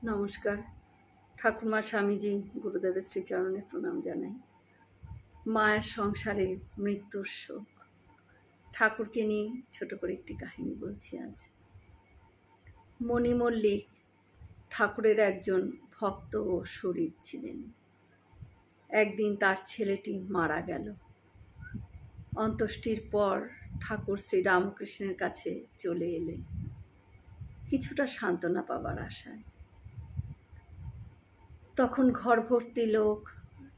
নমস্কার। ঠাকুরমা স্বামীজি গুরুদেবের শ্রীচরণে প্রণাম জানাই। মায়ের সংসারে মৃত্যুর শোক। ঠাকুরকে নিয়ে ছোট করে একটি কাহিনী বলছি আজ। মণি মল্লিক ঠাকুরের একজন ভক্ত ও শরীর ছিলেন। একদিন তার ছেলেটি মারা গেল। অন্ত্যেষ্টির পর ঠাকুর শ্রীরামকৃষ্ণের কাছে চলে এলেন কিছুটা সান্ত্বনা পাবার আশায়। তখন ঘর ভর্তি লোক।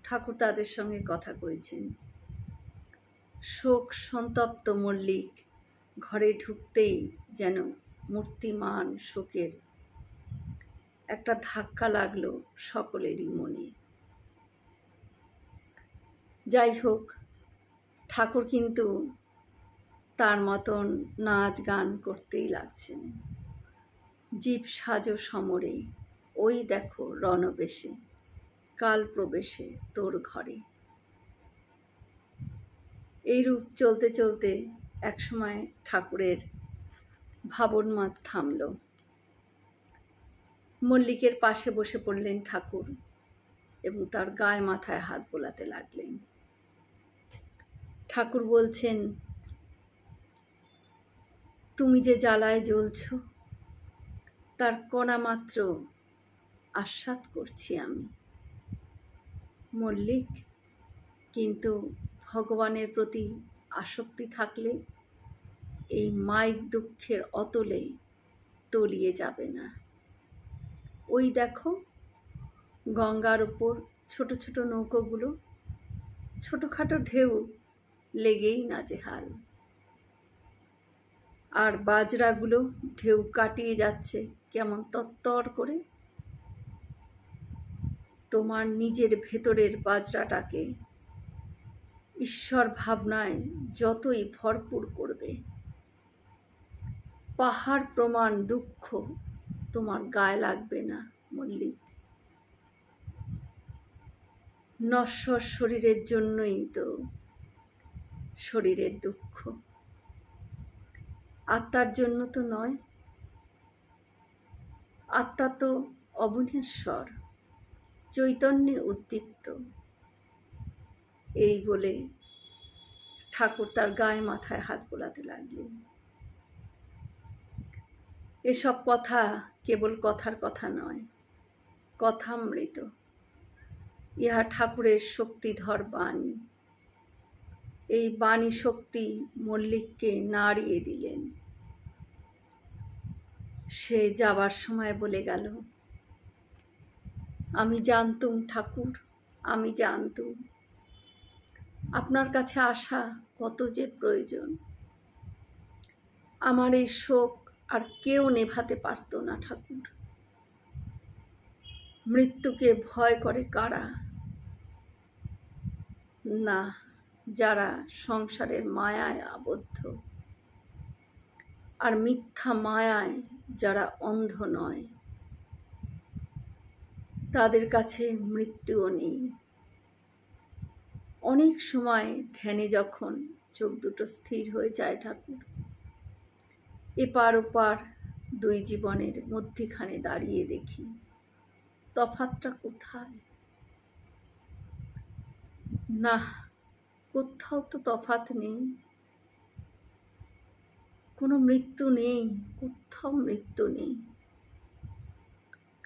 ঠাকুর তাদের সঙ্গে কথা কইছেন। শোক সন্তপ্ত মল্লিক ঘরে ঢুকতেই যেন মূর্তিমান শোকের একটা ধাক্কা লাগলো সকলেরই মনে। যাই হোক, ঠাকুর কিন্তু তার মতন নাচ গান করতেই লাগছেন। জীব সাজো সমরে, ওই দেখো রণবেশে, কাল প্রবেশে তোর ঘরে। এইরূপ চলতে চলতে একসময় ঠাকুরের ভাবন্মাদ থামল। মল্লিকের পাশে বসে পড়লেন ঠাকুর এবং তার গায়ে মাথায় হাত বোলাতে লাগলেন। ঠাকুর বলছেন, তুমি যে জ্বালায় জ্বলছ তার কণা মাত্র আস্বাদ করছি আমি মল্লিক, কিন্তু ভগবানের প্রতি আসক্তি থাকলে এই মাইক দুঃখের অতলে তলিয়ে যাবে না। ওই দেখো গঙ্গার উপর ছোট ছোট নৌকোগুলো, ছোটোখাটো ঢেউ লেগেই নাজেহাল, আর বাজরাগুলো ঢেউ কাটিয়ে যাচ্ছে কেমন তত্তর করে। তোমার নিজের ভেতরের বাজরাটাকে ঈশ্বর ভাবনায় যতই ভরপুর করবে, পাহাড় প্রমাণ দুঃখ তোমার গায়ে লাগবে না মল্লিক। নশ্বর শরীরের জন্যই তো শরীরের দুঃখ, আত্মার জন্য তো নয়। আত্মা তো অবনেশ্বর, চৈতন্যে উদ্দীপ্ত। এই বলে ঠাকুর তার গায়ে মাথায় হাত বোলাতে লাগলেন। এসব কথা কেবল কথার কথা নয়, কথামৃত। ইহা ঠাকুরের শক্তিধর বাণী। এই বাণী শক্তি মল্লিককে নাড়িয়ে দিলেন। সে যাবার সময় বলে গেল, আমি জানতুম ঠাকুর, আমি জানতুম আপনার কাছে আসা কত যে প্রয়োজন। আমার এই শোক আর কেউ নেভাতে পারত না ঠাকুর। মৃত্যুকে ভয় করে কারা? না, যারা সংসারের মায়ায় আবদ্ধ আর মিথ্যা মায়ায় যারা অন্ধ নয়, তাদের কাছে মৃত্যুও নেই। অনেক সময় ধ্যানে যখন চোখ দুটো স্থির হয়ে যায় ঠাকুর, এপার ওপার দুই জীবনের মধ্যিখানে দাঁড়িয়ে দেখি তফাৎটা কোথায়। না, কোথাও তো তফাৎ নেই, কোনো মৃত্যু নেই, কোথাও মৃত্যু নেই।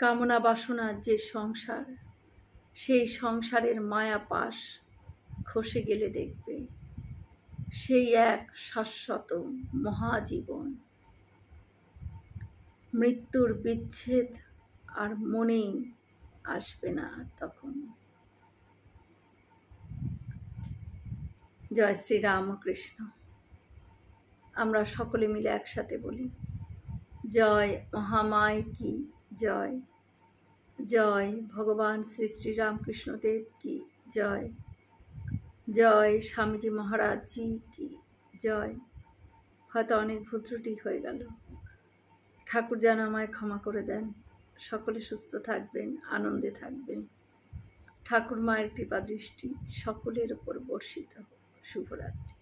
কামনা বাসনার যে সংসার, সেই সংসারের মায়া পাশ খসে গেলে দেখবে সেই এক শাশ্বত মহাজীবন। মৃত্যুর বিচ্ছেদ আর মনেই আসবে না তখন। জয় শ্রী রামকৃষ্ণ। আমরা সকলে মিলে একসাথে বলি, জয় মহামায় কি জয়, জয় ভগবান শ্রী শ্রী রামকৃষ্ণদেব কি জয়, জয় স্বামীজি মহারাজজি কি জয়। হয়তো অনেক ভুল ত্রুটি হয়ে গেল, ঠাকুর যেন আমায় ক্ষমা করে দেন। সকলে সুস্থ থাকবেন, আনন্দে থাকবেন। ঠাকুর মায়ের কৃপা দৃষ্টি সকলের ওপর বর্ষিত হোক। শুভরাত্রি।